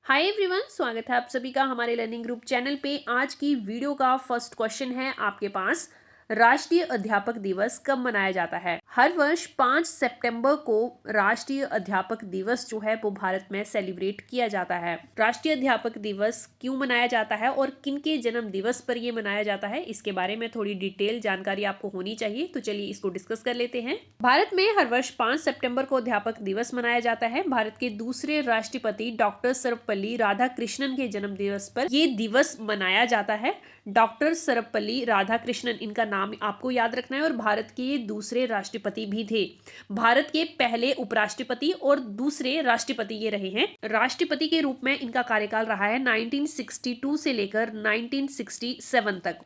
Hi everyone, स्वागत है आप सभी का हमारे लर्निंग ग्रुप चैनल पे। आज की वीडियो का फर्स्ट क्वेश्चन है आपके पास, राष्ट्रीय अध्यापक दिवस कब मनाया जाता है। हर वर्ष 5 सितंबर को राष्ट्रीय अध्यापक दिवस जो है वो भारत में सेलिब्रेट किया जाता है। राष्ट्रीय अध्यापक दिवस क्यों मनाया जाता है और किनके जन्म दिवस पर यह मनाया जाता है, इसके बारे में थोड़ी डिटेल जानकारी आपको होनी चाहिए। तो चलिए इसको डिस्कस कर लेते हैं। भारत में हर वर्ष 5 सितंबर को अध्यापक दिवस मनाया जाता है। भारत के दूसरे राष्ट्रपति डॉक्टर सर्वपल्ली राधाकृष्णन के जन्म दिवस पर यह दिवस मनाया जाता है। डॉक्टर सर्वपल्ली राधाकृष्णन, इनका नाम आपको याद रखना है, और भारत के ये दूसरे राष्ट्रपति भी थे। भारत के पहले उपराष्ट्रपति और दूसरे राष्ट्रपति ये रहे हैं। राष्ट्रपति के रूप में इनका कार्यकाल रहा है 1962 से लेकर 1967 तक।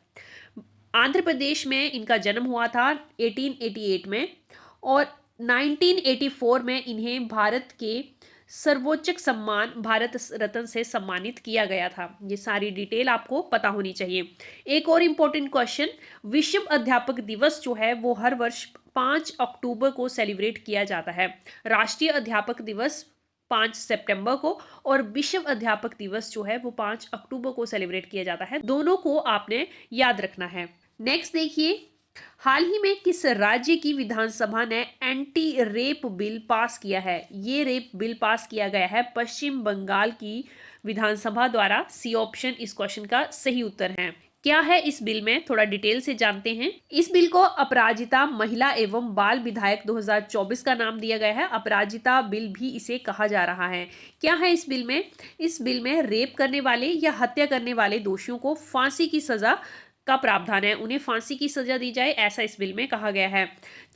आंध्र प्रदेश में इनका जन्म हुआ था 1888 में, और 1984 में इन्हें भारत के सर्वोच्च सम्मान भारत रत्न से सम्मानित किया गया था। ये सारी डिटेल आपको पता होनी चाहिए। एक और इम्पोर्टेंट क्वेश्चन, विश्व अध्यापक दिवस जो है वो हर वर्ष 5 अक्टूबर को सेलिब्रेट किया जाता है। राष्ट्रीय अध्यापक दिवस 5 सितंबर को और विश्व अध्यापक दिवस जो है वो 5 अक्टूबर को सेलिब्रेट किया जाता है। दोनों को आपने याद रखना है। नेक्स्ट देखिए, हाल ही में किस राज्य की विधानसभा ने एंटी रेप बिल पास किया है। ये रेप बिल पास किया गया है पश्चिम बंगाल की विधानसभा द्वारा। सी ऑप्शन इस क्वेश्चन का सही उत्तर है। क्या है इस बिल में, थोड़ा डिटेल से जानते हैं। इस बिल को अपराजिता महिला एवं बाल विधायक 2024 का नाम दिया गया है। अपराजिता बिल भी इसे कहा जा रहा है। क्या है इस बिल में? इस बिल में रेप करने वाले या हत्या करने वाले दोषियों को फांसी की सजा का प्रावधान है। उन्हें फांसी की सजा दी जाए, ऐसा इस बिल में कहा गया है।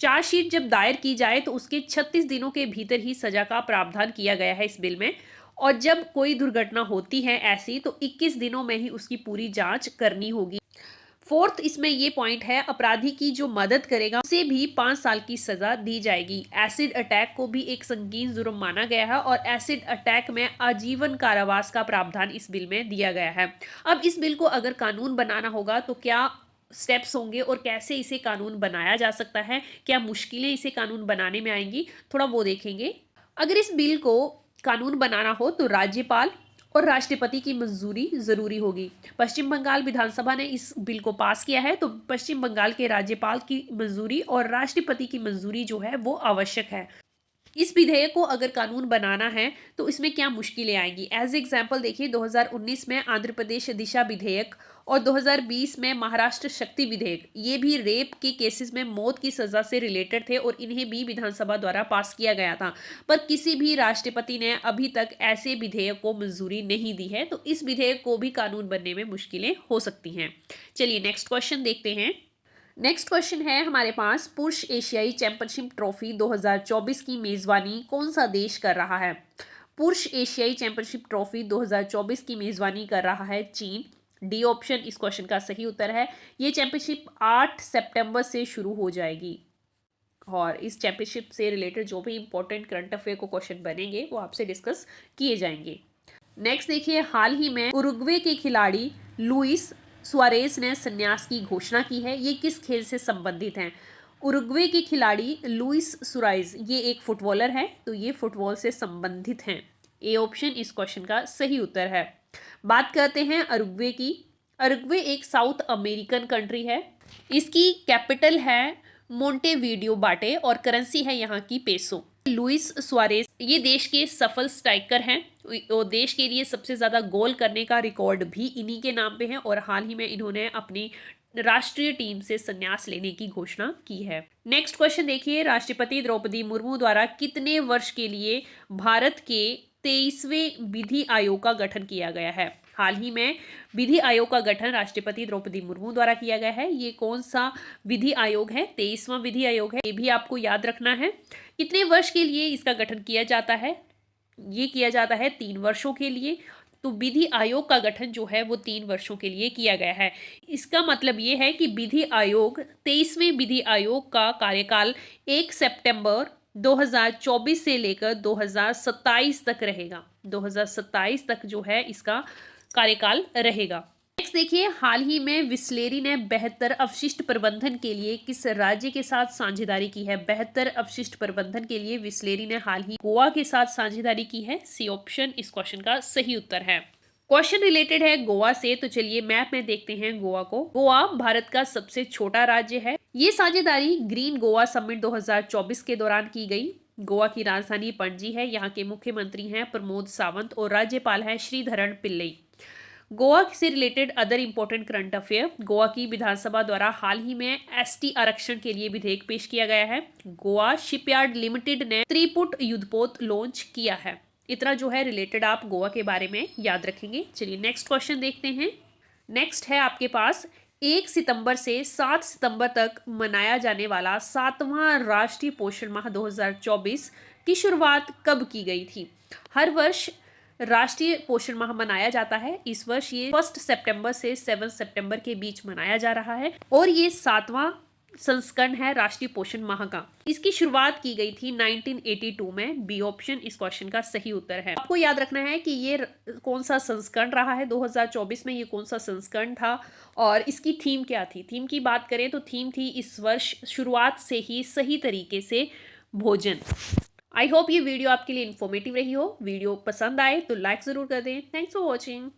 चार्जशीट जब दायर की जाए तो उसके 36 दिनों के भीतर ही सजा का प्रावधान किया गया है इस बिल में। और जब कोई दुर्घटना होती है ऐसी, तो 21 दिनों में ही उसकी पूरी जांच करनी होगी। फोर्थ इसमें ये पॉइंट है, अपराधी की जो मदद करेगा उसे भी 5 साल की सजा दी जाएगी। एसिड अटैक को भी एक संगीन जुर्म माना गया है और एसिड अटैक में आजीवन कारावास का प्रावधान इस बिल में दिया गया है। अब इस बिल को अगर कानून बनाना होगा तो क्या स्टेप्स होंगे और कैसे इसे कानून बनाया जा सकता है, क्या मुश्किलें इसे कानून बनाने में आएंगी, थोड़ा वो देखेंगे। अगर इस बिल को कानून बनाना हो तो राज्यपाल और राष्ट्रपति की मंजूरी जरूरी होगी। पश्चिम बंगाल विधानसभा ने इस बिल को पास किया है, तो पश्चिम बंगाल के राज्यपाल की मंजूरी और राष्ट्रपति की मंजूरी जो है वो आवश्यक है। इस विधेयक को अगर कानून बनाना है तो इसमें क्या मुश्किलें आएंगी। एज एग्जाम्पल देखिए, 2019 में आंध्र प्रदेश दिशा विधेयक और 2020 में महाराष्ट्र शक्ति विधेयक, ये भी रेप के केसेस में मौत की सजा से रिलेटेड थे और इन्हें भी विधानसभा द्वारा पास किया गया था। पर किसी भी राष्ट्रपति ने अभी तक ऐसे विधेयक को मंजूरी नहीं दी है, तो इस विधेयक को भी कानून बनने में मुश्किलें हो सकती हैं। चलिए नेक्स्ट क्वेश्चन देखते हैं। नेक्स्ट क्वेश्चन है हमारे पास, पुरुष एशियाई चैंपियनशिप ट्रॉफी 2024 की मेजबानी कौन सा देश कर रहा है। पुरुष एशियाई चैंपियनशिप ट्रॉफी 2024 की मेजबानी कर रहा है चीन। डी ऑप्शन इस क्वेश्चन का सही उत्तर है। ये चैंपियनशिप 8 सितंबर से शुरू हो जाएगी और इस चैंपियनशिप से रिलेटेड जो भी इंपॉर्टेंट करंट अफेयर को क्वेश्चन बनेंगे वो आपसे डिस्कस किए जाएंगे। नेक्स्ट देखिए, हाल ही में उरुग्वे के खिलाड़ी लुइस सुआरेज ने संन्यास की घोषणा की है। ये किस खेल से संबंधित हैं? उरुग्वे के खिलाड़ी लुइस सुआरेज ये एक फुटबॉलर है, तो ये फुटबॉल से संबंधित हैं। ए ऑप्शन इस क्वेश्चन का सही उत्तर है। बात करते हैं उरुग्वे की। उरुग्वे एक साउथ अमेरिकन कंट्री है। इसकी कैपिटल है मोंटेवीडियो बाटे और करेंसी है यहाँ की पेसो। लुइस सुआरेज ये देश के सफल स्ट्राइकर हैं और देश के लिए सबसे ज्यादा गोल करने का रिकॉर्ड भी इन्हीं के नाम पे है, और हाल ही में इन्होंने अपनी राष्ट्रीय टीम से संन्यास लेने की घोषणा की है। नेक्स्ट क्वेश्चन देखिए, राष्ट्रपति द्रौपदी मुर्मू द्वारा कितने वर्ष के लिए भारत के 23वें विधि आयोग का गठन किया गया है। हाल ही में विधि आयोग का गठन राष्ट्रपति द्रौपदी मुर्मू द्वारा किया गया है। ये कौन सा विधि आयोग है? 23वां विधि आयोग है। ये भी आपको याद रखना है। कितने वर्ष के लिए इसका गठन किया जाता है? ये किया जाता है 3 वर्षों के लिए। तो विधि आयोग का गठन जो है वो 3 वर्षों के लिए किया गया है। इसका मतलब ये है कि विधि आयोग 23वें विधि आयोग का कार्यकाल 1 सितंबर 2024 से लेकर 2027 तक रहेगा। 2027 तक जो है इसका कार्यकाल रहेगा। नेक्स्ट नेक्स्ट देखिए, हाल ही में बिसलेरी ने बेहतर अपशिष्ट प्रबंधन के लिए किस राज्य के साथ साझेदारी की है? बेहतर अपशिष्ट प्रबंधन के लिए बिसलेरी ने हाल ही गोवा के साथ साझेदारी की है। सी ऑप्शन इस क्वेश्चन का सही उत्तर है। क्वेश्चन रिलेटेड है गोवा से, तो चलिए मैप में देखते हैं गोवा को। गोवा भारत का सबसे छोटा राज्य है। ये साझेदारी ग्रीन गोवा समिट 2024 के दौरान की गई। गोवा की राजधानी पणजी है। यहाँ के मुख्यमंत्री हैं प्रमोद सावंत और राज्यपाल हैं श्रीधरन पिल्लई। गोवा से related other important current affair, Goa की विधानसभा द्वारा हाल ही में एसटी आरक्षण के लिए विधेयक पेश किया गया है। गोवा शिपयार्ड लिमिटेड ने त्रिपुट युद्धपोत लॉन्च किया है। इतना जो है रिलेटेड आप गोवा के बारे में याद रखेंगे। चलिए नेक्स्ट क्वेश्चन देखते हैं। नेक्स्ट है आपके पास 1 सितंबर से 7 सितंबर तक मनाया जाने वाला 7वां राष्ट्रीय पोषण माह 2024 की शुरुआत कब की गई थी? हर वर्ष राष्ट्रीय पोषण माह मनाया जाता है। इस वर्ष ये 1 सितंबर से 7 सितंबर के बीच मनाया जा रहा है और ये 7वां संस्करण है राष्ट्रीय पोषण माह का। इसकी शुरुआत की गई थी 1982 में। बी ऑप्शन इस क्वेश्चन का सही उत्तर है। आपको याद रखना है कि ये कौन सा संस्करण रहा है 2024 में, ये कौन सा संस्करण था और इसकी थीम क्या थी। थीम की बात करें तो थीम थी इस वर्ष शुरुआत से ही सही तरीके से भोजन। आई होप ये वीडियो आपके लिए इन्फॉर्मेटिव रही हो। वीडियो पसंद आए तो लाइक ज़रूर कर दें। Thanks for watching.